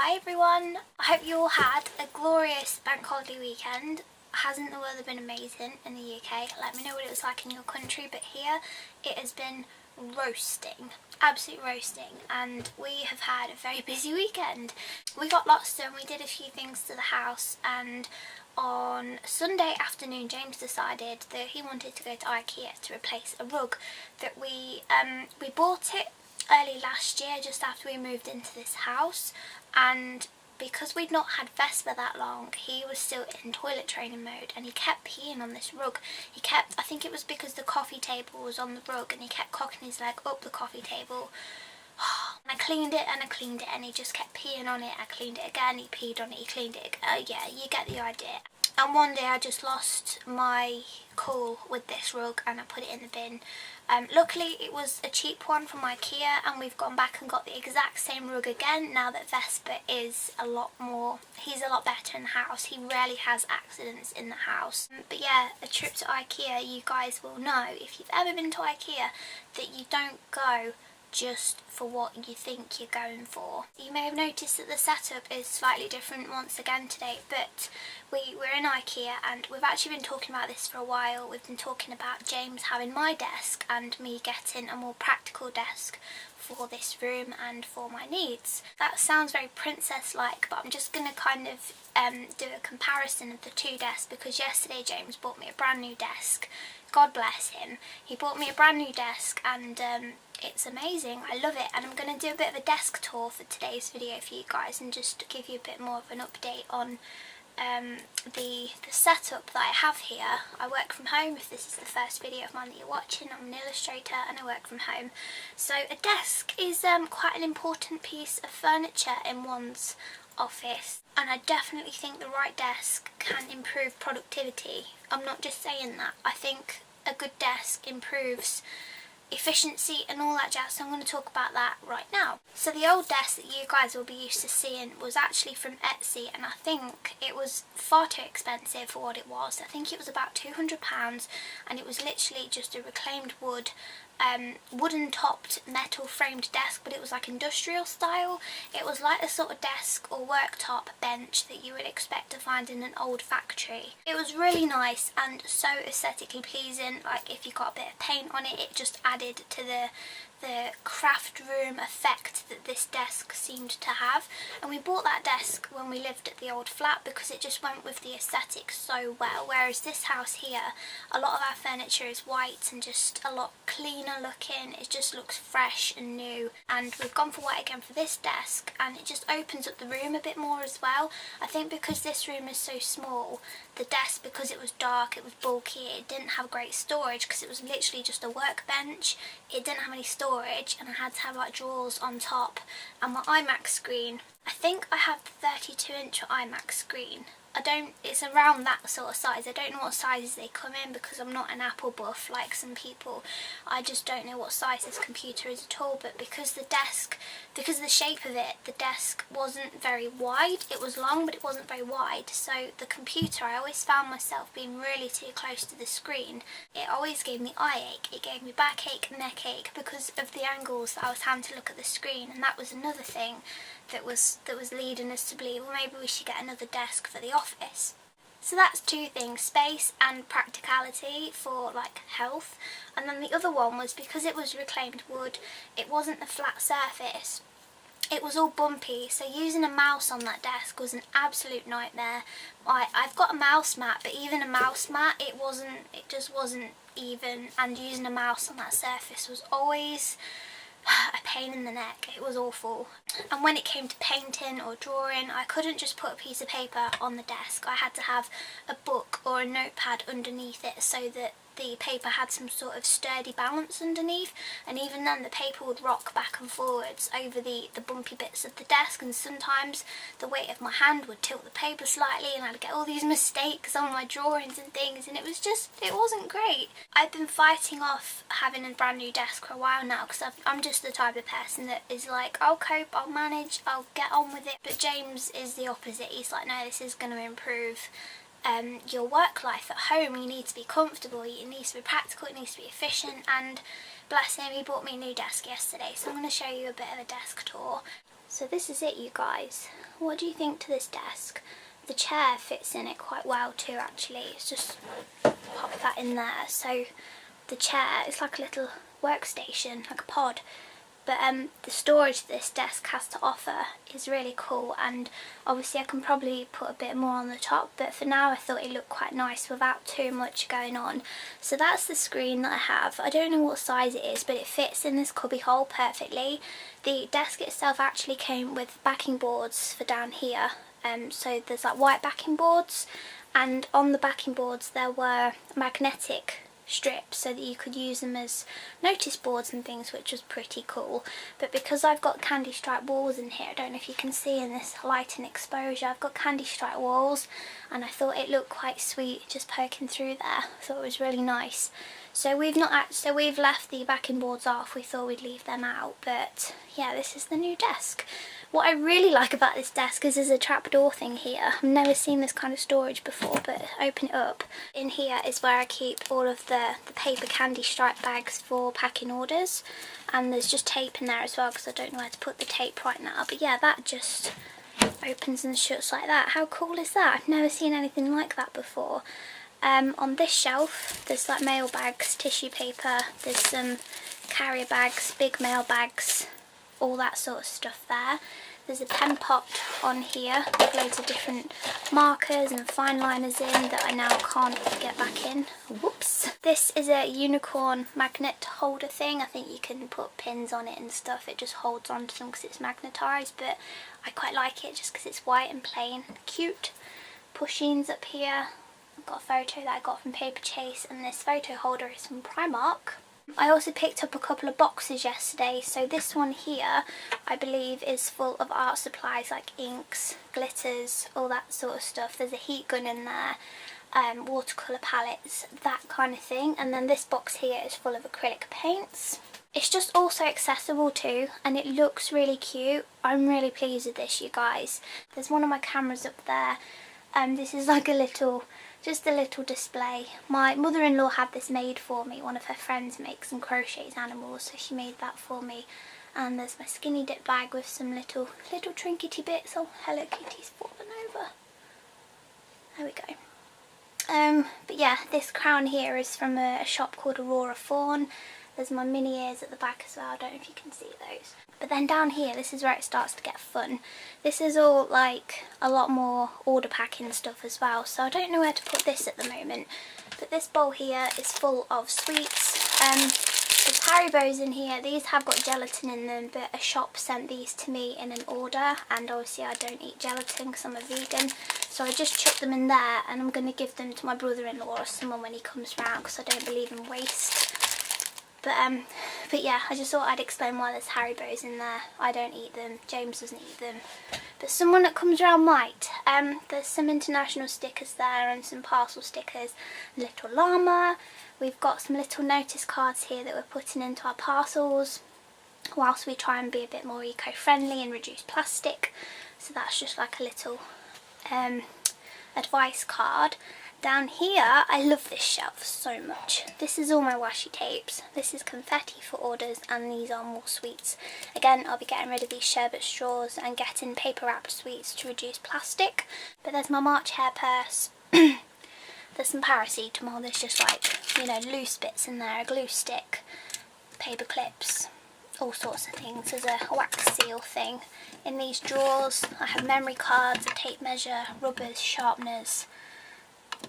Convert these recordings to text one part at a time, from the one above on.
Hi everyone, I hope you all had a glorious bank holiday weekend. Hasn't the weather been amazing in the UK? Let me know what it was like in your country, but here it has been roasting, absolute roasting, and we have had a very busy weekend. We got lots done, we did a few things to the house, and on Sunday afternoon James decided that he wanted to go to IKEA to replace a rug that we bought it early last year just after we moved into this house, and because we'd not had Vespa that long, he was still in toilet training mode and he kept peeing on this rug. I think it was because the coffee table was on the rug, and he kept cocking his leg up the coffee table. And I cleaned it and I cleaned it and he just kept peeing on it. I cleaned it again, he peed on it, he cleaned it again. Yeah, you get the idea. And one day I just lost my cool with this rug and I put it in the bin. Luckily it was a cheap one from IKEA, and we've gone back and got the exact same rug again now that Vespa is he's a lot better in the house. He rarely has accidents in the house. But yeah, a trip to IKEA, you guys will know if you've ever been to IKEA that you don't go just for what you think you're going for. You may have noticed that the setup is slightly different once again today, but we're in IKEA and we've actually been talking about this for a while. We've been talking about James having my desk and me getting a more practical desk for this room and for my needs. That sounds very princess-like, but I'm just going to kind of do a comparison of the two desks, because yesterday James bought me a brand new desk. God bless him. He bought me a brand new desk and it's amazing. I love it, and I'm going to do a bit of a desk tour for today's video for you guys and just give you a bit more of an update on the setup that I have here. I work from home. If this is the first video of mine that you're watching, I'm an illustrator and I work from home. So a desk is quite an important piece of furniture in one's office, and I definitely think the right desk can improve productivity. I'm not just saying that. I think a good desk improves efficiency and all that jazz, so I'm going to talk about that right now. So the old desk that you guys will be used to seeing was actually from Etsy, and I think it was far too expensive for what it was. I think it was about £200, and it was literally just a reclaimed wooden topped metal framed desk, but it was like industrial style. It was like the sort of desk or worktop bench that you would expect to find in an old factory. It was really nice and so aesthetically pleasing. Like if you got a bit of paint on it, it just added to the craft room effect that this desk seemed to have. And we bought that desk when we lived at the old flat because it just went with the aesthetic so well, whereas this house here, a lot of our furniture is white and just a lot cleaner looking. It just looks fresh and new, and we've gone for white again for this desk, and it just opens up the room a bit more as well. I think because this room is so small, the desk, because it was dark, it was bulky, it didn't have great storage because it was literally just a workbench. It didn't have any storage, and I had to have like drawers on top, and my iMac screen. I think I have the 32-inch iMac screen. It's around that sort of size. I don't know what sizes they come in because I'm not an Apple buff like some people. I just don't know what size this computer is at all, but because of the shape of it, the desk wasn't very wide. It was long, but it wasn't very wide. So the computer, I always found myself being really too close to the screen. It always gave me eye ache. It gave me backache, neck ache because of the angles that I was having to look at the screen, and that was another thing that was leading us to believe, well, maybe we should get another desk for the office. So that's two things, space and practicality for like health. And then the other one was because it was reclaimed wood, it wasn't a flat surface. It was all bumpy, so using a mouse on that desk was an absolute nightmare. I've got a mouse mat, but even a mouse mat, it just wasn't even, and using a mouse on that surface was always a pain in the neck. It was awful. And when it came to painting or drawing, I couldn't just put a piece of paper on the desk. I had to have a book or a notepad underneath it so that the paper had some sort of sturdy balance underneath, and even then the paper would rock back and forwards over the bumpy bits of the desk, and sometimes the weight of my hand would tilt the paper slightly and I'd get all these mistakes on my drawings and things, and it wasn't great. I've been fighting off having a brand new desk for a while now because I'm just the type of person that is like, I'll cope, I'll manage, I'll get on with it. But James is the opposite. He's like, no, this is going to improve your work life at home. You need to be comfortable, it needs to be practical, it needs to be efficient, and bless him, he bought me a new desk yesterday, so I'm going to show you a bit of a desk tour. So this is it, you guys. What do you think to this desk? The chair fits in it quite well too, actually. It's just pop that in there. So the chair is like a little workstation, like a pod. But the storage this desk has to offer is really cool, and obviously I can probably put a bit more on the top, but for now I thought it looked quite nice without too much going on. So that's the screen that I have. I don't know what size it is, but it fits in this cubby hole perfectly. The desk itself actually came with backing boards for down here, so there's like white backing boards, and on the backing boards there were magnetic strips so that you could use them as notice boards and things, which was pretty cool. But because I've got candy stripe walls in here, I don't know if you can see in this light and exposure, I've got candy stripe walls, and I thought it looked quite sweet just poking through there. I thought it was really nice. So we've left the backing boards off. We thought we'd leave them out, but yeah, this is the new desk. What I really like about this desk is there's a trapdoor thing here. I've never seen this kind of storage before, but open it up. In here is where I keep all of the paper candy stripe bags for packing orders. And there's just tape in there as well, because I don't know where to put the tape right now. But yeah, that just opens and shuts like that. How cool is that? I've never seen anything like that before. On this shelf, there's like mail bags, tissue paper, there's some carrier bags, big mail bags, all that sort of stuff there. There's a pen pot on here with loads of different markers and fine liners in that I now can't get back in. Whoops. This is a unicorn magnet holder thing. I think you can put pins on it and stuff. It just holds onto them because it's magnetised, but I quite like it just because it's white and plain. Cute. Pushings up here. I've got a photo that I got from Paperchase, and this photo holder is from Primark. I also picked up a couple of boxes yesterday. So this one here I believe is full of art supplies like inks, glitters, all that sort of stuff. There's a heat gun in there, watercolour palettes, that kind of thing. And then this box here is full of acrylic paints. It's just also accessible too, and it looks really cute. I'm really pleased with this, you guys. There's one of my cameras up there, and this is like just a little display. My mother-in-law had this made for me. One of her friends makes and crochets animals, so she made that for me. And there's my skinny dip bag with some little trinkety bits. Oh, Hello Kitty's fallen over. There we go. But yeah, this crown here is from a shop called Aurora Fawn. There's my mini ears at the back as well. I don't know if you can see those. But then down here, this is where it starts to get fun. This is all like a lot more order packing stuff as well. So I don't know where to put this at the moment. But this bowl here is full of sweets. There's Haribo's in here. These have got gelatin in them, but a shop sent these to me in an order. And obviously I don't eat gelatin because I'm a vegan. So I just chucked them in there, and I'm going to give them to my brother-in-law or someone when he comes round, because I don't believe in waste. But yeah, I just thought I'd explain why there's Haribo's in there. I don't eat them, James doesn't eat them, but someone that comes around might. There's some international stickers there and some parcel stickers. Little llama. We've got some little notice cards here that we're putting into our parcels whilst we try and be a bit more eco-friendly and reduce plastic. So that's just like a little advice card. Down here, I love this shelf so much. This is all my washi tapes. This is confetti for orders, and these are more sweets. Again, I'll be getting rid of these sherbet straws and getting paper wrapped sweets to reduce plastic. But there's my March hair purse. There's some paracetamol. There's just like, you know, loose bits in there, a glue stick, paper clips, all sorts of things. There's a wax seal thing. In these drawers, I have memory cards, a tape measure, rubbers, sharpeners,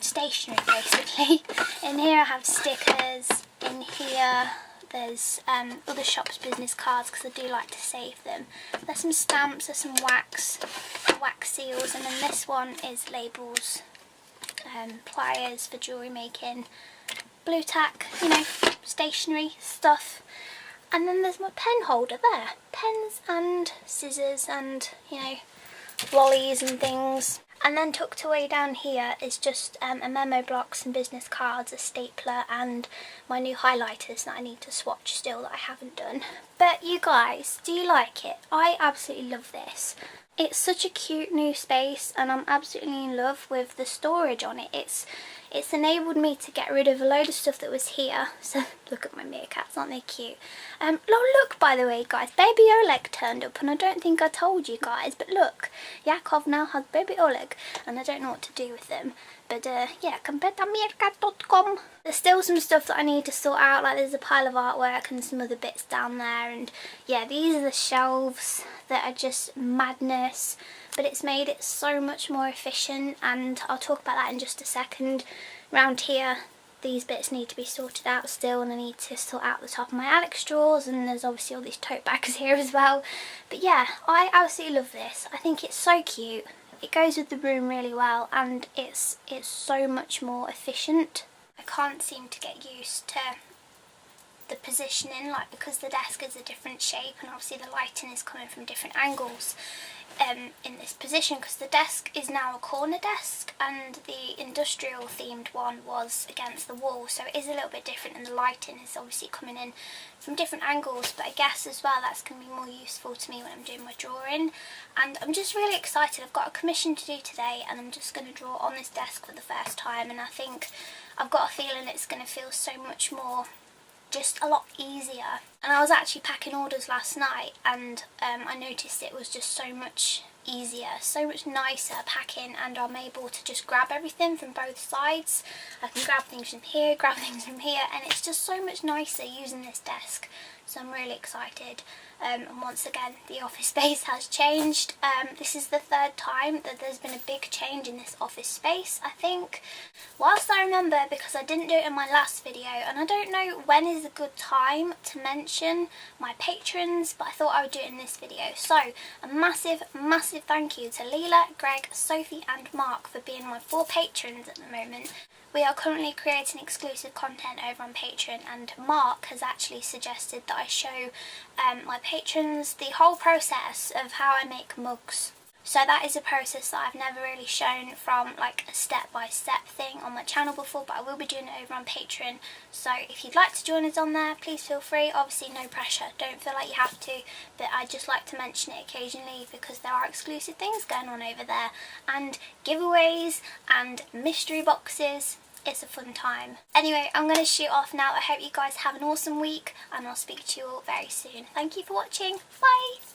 stationery basically. In here I have stickers. In here there's other shops' business cards because I do like to save them. There's some stamps, there's some wax seals, and then this one is labels, pliers for jewellery making, blue tack, you know, stationery stuff. And then there's my pen holder there. Pens and scissors and, you know, lollies and things. And then tucked away down here is just a memo block, some business cards, a stapler, and my new highlighters that I need to swatch still that I haven't done. But you guys, do you like it? I absolutely love this. It's such a cute new space, and I'm absolutely in love with the storage on it. it's enabled me to get rid of a load of stuff that was here. So look at my meerkats, aren't they cute? Look, by the way guys, baby Oleg turned up, and I don't think I told you guys, but look, Yakov now has baby Oleg, and I don't know what to do with them. But yeah, competameerkat.com. There's still some stuff that I need to sort out, like there's a pile of artwork and some other bits down there, and yeah, these are the shelves that are just madness, but it's made it so much more efficient, and I'll talk about that in just a second. Round here, these bits need to be sorted out still, and I need to sort out the top of my Alex drawers, and there's obviously all these tote bags here as well. But yeah, I absolutely love this. I think it's so cute. It goes with the room really well, and it's so much more efficient. I can't seem to get used to the positioning, like because the desk is a different shape and obviously the lighting is coming from different angles in this position, because the desk is now a corner desk and the industrial themed one was against the wall, so it is a little bit different, and the lighting is obviously coming in from different angles, but I guess as well that's going to be more useful to me when I'm doing my drawing. And I'm just really excited. I've got a commission to do today, and I'm just going to draw on this desk for the first time, and I think I've got a feeling it's going to feel so much more, just a lot easier. And I was actually packing orders last night, and I noticed it was just so much easier, so much nicer packing, and I'm able to just grab everything from both sides. I can grab things from here, grab things from here, and it's just so much nicer using this desk. So I'm really excited. And once again, the office space has changed. This is the third time that there's been a big change in this office space, I think. Whilst I remember, because I didn't do it in my last video, and I don't know when is a good time to mention my patrons, but I thought I would do it in this video. So, a massive, massive thank you to Leela, Greg, Sophie and Mark for being my 4 patrons at the moment. We are currently creating exclusive content over on Patreon, and Mark has actually suggested that I show my patrons the whole process of how I make mugs. So that is a process that I've never really shown from like a step-by-step thing on my channel before, but I will be doing it over on Patreon. So if you'd like to join us on there, please feel free. Obviously no pressure, don't feel like you have to, but I just like to mention it occasionally because there are exclusive things going on over there, and giveaways and mystery boxes. It's a fun time. Anyway, I'm going to shoot off now. I hope you guys have an awesome week, and I'll speak to you all very soon. Thank you for watching. Bye!